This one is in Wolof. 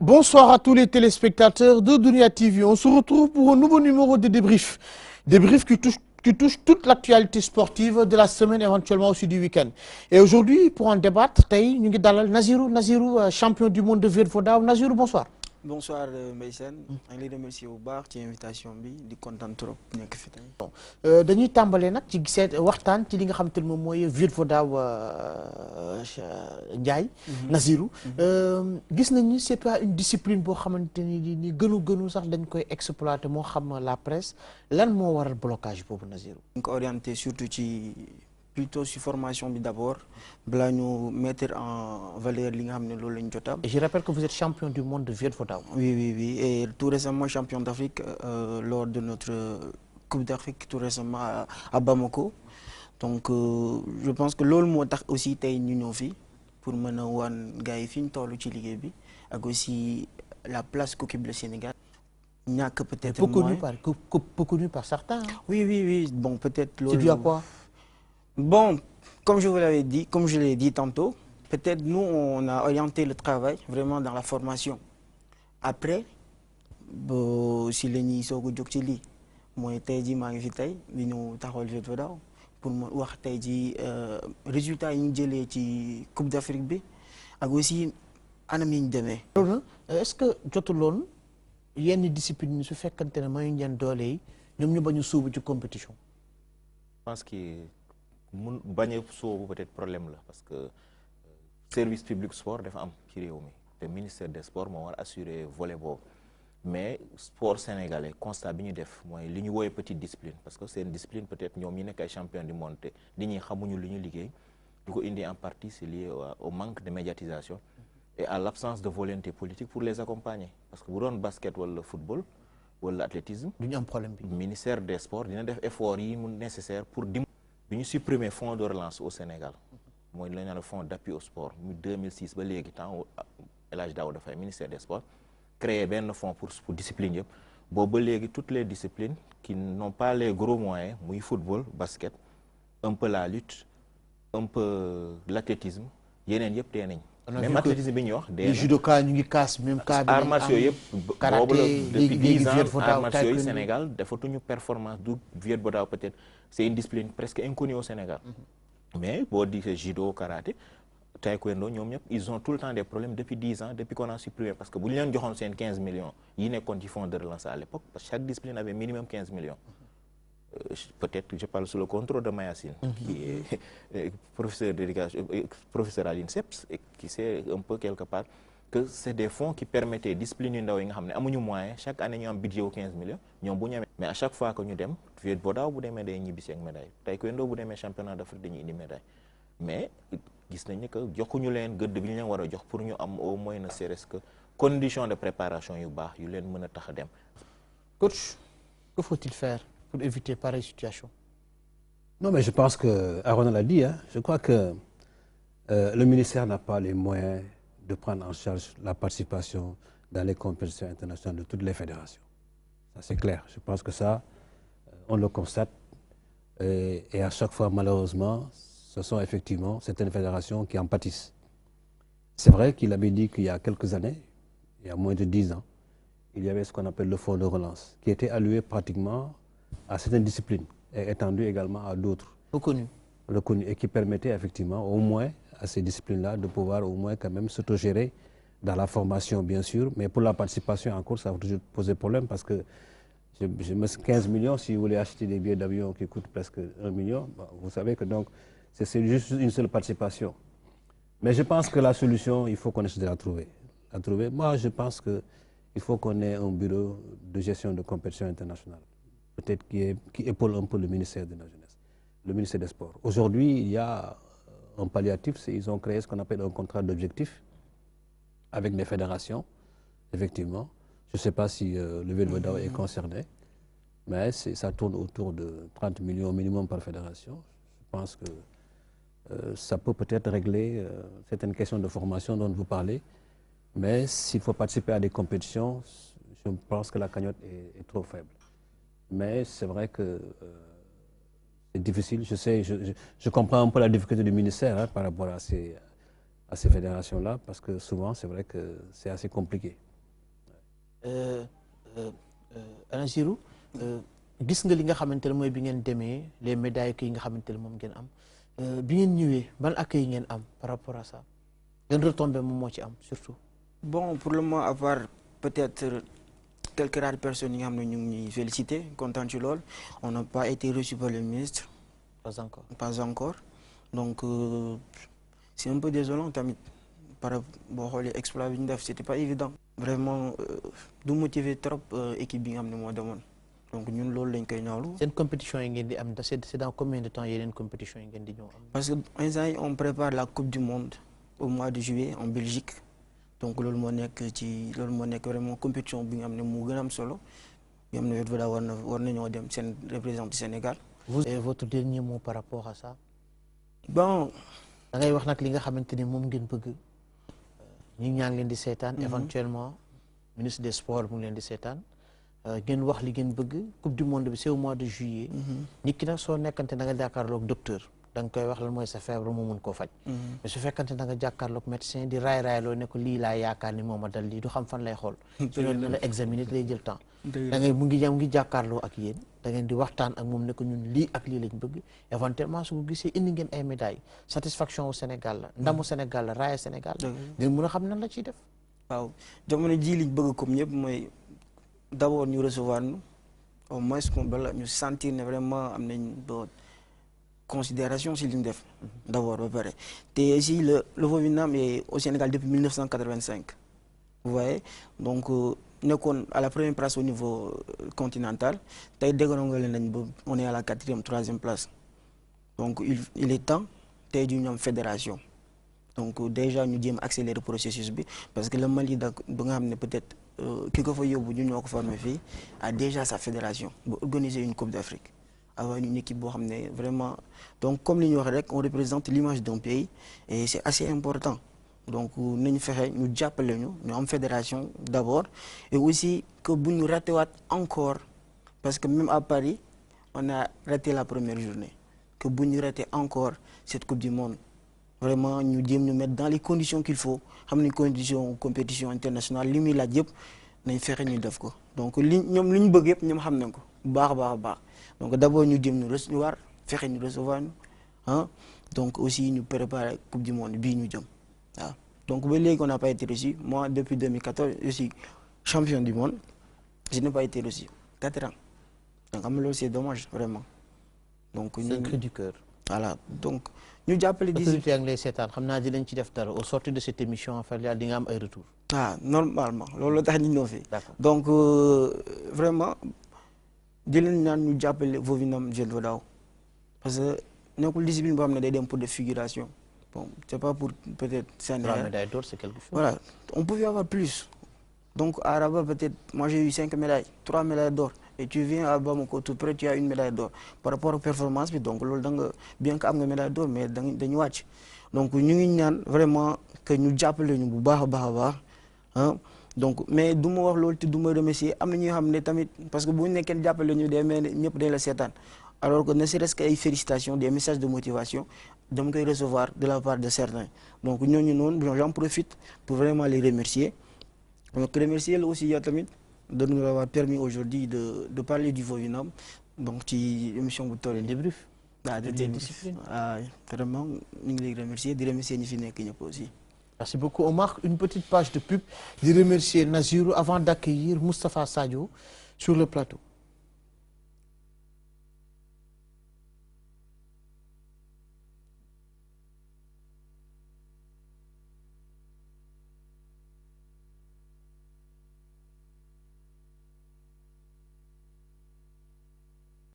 Bonsoir à tous les téléspectateurs de Dunia TV. On se retrouve pour un nouveau numéro de débrief. Débrief qui touche toute l'actualité sportive de la semaine, éventuellement aussi du week-end. Et aujourd'hui, pour en débattre, nous avons dalal Nazirou, champion du monde de Virvoda. Nazirou, bonsoir. Bonsoir Mbaye Sène. Je les remercie bu baax ci invitation bi di kontaan trop nekk fi tey. dañuy tàmbalee nag ci seet waxtaan ci li nga xam te ne moom mooy Virvoda Ndiaye. Nazirou. gis nañ ni c'est pas une discipline boo xamante ni gënu sax dañ koy exploiter moo xam la presse lan moo waral blocage boobu Nazirou. ñu ko orienté surtout ci plutôt sur formation bi d'abord balaa ñu mettre en valeur li nga xam ne loolu lañ jot am. Et je rappelle que vous êtes champion du monde de Virvoda. Oui, et tout récemment champion d'Afrique lors de notre Coupe d'Afrique tout récemment à Bamako. Donc je pense que loolu moo tax aussi tey ñu ñëw fii pour mën a wan gars yi fi ñu toll ci liggéey bi ak aussi la place qu'occupe le Sénégal. ñàkk peut-être peu connu par certains. Hein. Oui, bon peut-être loolu. C'est dû à quoi? Bon, comme je vous l'avais dit, comme je l'ai dit tantôt, peut-être nous, on a orienté le travail vraiment dans la formation. Après, si les gens sont venus, moi, j'ai maa ngi fi tey di ñëw taxawal Virvoda pour mu wax tey ji résultats yi ñu jëlee ci Coupe d'Afrique bi ak aussi anam yi ñu demee. loolu est-ce que jotuloon yenn discipline yi su fekkante ne mayuñ leen doole yi ñoom ñu bañ a suubu ci compétition. Je pense que mun bañ a soobu peut-être problème la parce que service public sport dafa am ci réew mi te ministère des sports moo war assurer volet boobu mais sport sénégalais constat bi ñu def mooy li ñu woowee petite discipline parce que c'est une discipline peut-être ñoom ñi nekk ay champion du monde te nit ñi xamuñu li ñu liggéey lu ko indi en partie c'est lié au manque de médiatisation et à l'absence de volonté politique pour les accompagner parce que bu doon basket wala football wala athlétisme duñu am problème bi. Ministère des sports dina def effort yi mu nécessaire pour bi ñu supprimer fonds de relance au Sénégal mooy la ñu naan fonds d'appui au sport mu 2006 ba léegi temps El Hadj Daouda Faye ministère des sports créé benn fonds pour discipline yëpp boobu ba léegi toutes les disciplines qui n'ont pas les gros moyens muy football basket un peu la lutte un peu l'athlétisme yeneen yëpp tee nañ même athlétisme bi ñuy wax les judoka ñu ngi kaas même cas bi arts martiaux yëpp boobu la depuis 10 ans arts martiaux yi Sénégal defatuñu performance du Virvoda peut-être c'est une discipline presque inconnue au Sénégal mais boo disee judo karaté taekwondo ñoom ñëpp ils ont tout le temps des problèmes depuis 10 ans depuis qu'on a supprimé parce que bu ñu leen joxoon seen 15 millions yi nekkoon ci fonds de relance à l'époque parce que chaque discipline avait minimum 15 millions peut-être je parle sous le contrôle de Mayacine qui est professeur d'éducation professeur à l'INSEPS et qui sait un peu quelque part que c'est des fonds qui permettaient discipline yu ndaw yi nga xam ne amuñu moyen chaque année ñu am budget wu 15 millions ñoom bu ñu amee mais à chaque fois que ñu dem Virvoda bu demee day ñibbisi ak médaille taekwondo bu demee championnat d'Afrique dañuy indi médaille mais gis nañ ne que joxuñu leen gëdd bi ñu leen war a jox pour ñu am au moins ne serait-ce que condition de préparation yu baax yu leen mën a tax a dem. Coach, que faut-il faire pour éviter pareille situation? Non, mais je pense que Aaron l'a dit, hein, je crois que le ministère n'a pas les moyens de prendre en charge la participation dans les compétitions internationales de toutes les fédérations. Ça, c'est clair. Je pense que ça, on le constate. Et à chaque fois, malheureusement, ce sont effectivement certaines fédérations qui en pâtissent. C'est vrai qu'il avait dit qu'il y a quelques années, il y a moins de 10 ans, il y avait ce qu'on appelle le fonds de relance, qui était alloué pratiquement à certaines disciplines et étendu également à d'autres. Reconnus. Et qui permettait effectivement au moins à ces disciplines-là de pouvoir au moins quand même s'autogérer dans la formation bien sûr, mais pour la participation en cours, ça va toujours poser problème parce que je mets 15 millions si vous voulez acheter des billets d'avion qui coûtent presque 1 million, vous savez que donc c'est juste une seule participation. Mais je pense que la solution, il faut qu'on essaie de la trouver. Moi, je pense qu'il faut qu'on ait un bureau de gestion de compétition internationale, peut-être qui épaule un peu le ministère de la Jeunesse, le ministère des Sports. Aujourd'hui, il y a un palliatif, ils ont créé ce qu'on appelle un contrat d'objectif avec les fédérations, effectivement. Je ne sais pas si le Virvoda est concerné, mais ça tourne autour de 30 millions minimum par fédération. Je pense que ça peut peut-être régler certaines questions de formation dont vous parlez, mais s'il faut participer à des compétitions, je pense que la cagnotte est trop faible. Mais c'est vrai que c'est difficile. Je sais, je comprends un peu la difficulté du ministère par rapport à ces fédérations-là, parce que souvent, c'est vrai que c'est assez compliqué. Nazirou gis nga li nga xamante ne mooy bi ngeen demee les médailles yi nga xamante ne moom ngeen am bi ngeen ñëwee ban accueil ngeen am par rapport à ça ngeen retombé moom moo ci am surtout. Bon, pour le moment, à part peut-être quelques rares personnes qui nous félicité, content du LOL, on n'a pas été reçu par le ministre. Pas encore. Pas encore. Donc, c'est un peu désolant, Tamit. Par rapport à l'exploit, c'était pas évident. Vraiment, nous motiver trop l'équipe qui nous demande. Donc, nous, l'ol c'est une compétition, c'est dans combien de temps il y a une compétition? Parce qu'on prépare la Coupe du Monde au mois de juillet en Belgique. Donc loolu moo nekk vraiment compétition bi nga xam ne moo gën a am solo bi nga xam ne war nañoo dem seen représenter Sénégal. Et votre dernier mot par rapport à ça? Bon. da ngay wax nag li nga xamante ni moom ngeen bëgg ñi ñaa ngi leen di seetaan. éventuellement ministre des sports mu ngi leen di seetaan ngeen wax li ngeen bëgg coupe du monde bi c'est au mois de juillet. nit ki nag soo nekkante da nga jàkkaarloog docteur. da nga koy wax lan mooy sa feebar mu mun koo faj. mais su fekkante da nga jàkkaarloog médecin di raay-raayloo ne ko lii laa yaakaar ni moom a dal lii du xam fan lay xool. su ne la examiner lay jël temps. da ngay mu ngi jàkkaarloo ak yéen da ngeen di waxtaan ak moom ne ko ñun lii ak lii lañ bëgg éventuellement su ko gisee indi ngeen ay médailles satisfaction au Sénégal la ndamu Sénégal la raaya Sénégal. ngeen mun a xam nan la ciy def. waaw jamono ji liñ bëgg comme ñëpp mooy d'abord ñu recevoir ñu au moins bala ñu sentir ne vraiment am nañ considération si l'INDEF d'abord et ici le Vovinam est au Sénégal depuis 1985 vous voyez donc à la première place au niveau continental on est à la 4e 3e place donc il est temps d'union fédération donc déjà nous devons accélérer le processus parce que le Mali peut-être qui a déjà sa fédération pour organiser une Coupe d'Afrique avoir une équipe vraiment donc comme l'Union on représente l'image d'un pays et c'est assez important donc nous nous en fédération d'abord et aussi que vous nous ratez encore parce que même à Paris on a raté la première journée que vous nous ratez encore cette Coupe du Monde vraiment nous devons nous mettre dans les conditions qu'il faut une condition compétition internationale limite la diep nous faire ñu def ko donc ñom liñ bëgg yépp ñom xam nañ ko baax donc d'abord nous devons nous recevoir faire nous recevoir donc aussi nous préparer Coupe du Monde bi ñu jëm donc on n'a pas été reçu moi depuis 2014 je suis champion du monde je n'ai pas été reçu 4 ans donc c'est dommage vraiment donc c'est le cri du cœur. Voilà donc ñu jàppale autorité ak lay seetaan xam naa dinañ ci def dara au sortir de cette émission en fait di nga am ay retour normalement loolu tax ñu ñëw fi donc vraiment di leen ñaan ñu jàppale Vovinam Jeune Vodaaw parce que nekkul discipline boo xam ne day dem pour des figurations bon c'est pas pour peut-être 3 médailles d'or c'est quelque chose voilà on pouvait avoir plus donc à Rabat peut-être moi j'ai eu 5 médailles 3 médailles d'or et tu viens à Bamako tout près tu as une médaille d'or par rapport aux performances donc bien que am nga médaille d'or mais dañu wàcc donc ñu ngi ñaan vraiment que ñu jàppale ñu bu baax a baax donc mais du ma wax loolu te du ma remercier am na ñoo xam ne tamit parce que bu ñu nekkee jàppale ñu day mel ñëpp dañ la seetaan alors que ne serait-ce que ay félicitations des messages de motivation dama koy recevoir de la part de certains donc ñooñu noonu j'en profite pour vraiment les remercier donc remercier la aussi yow tamit de nous avoir permis aujourd'hui de parler du Vovinam donc ci émission bu toll débrief de discipline vraiment ñu ngi lay remercier di remercier ñi fi nekk ñëpp aussi. Merci beaucoup. On marque une petite page de pub. Je remercie Nazirou avant d'accueillir Moustapha Sadio sur le plateau.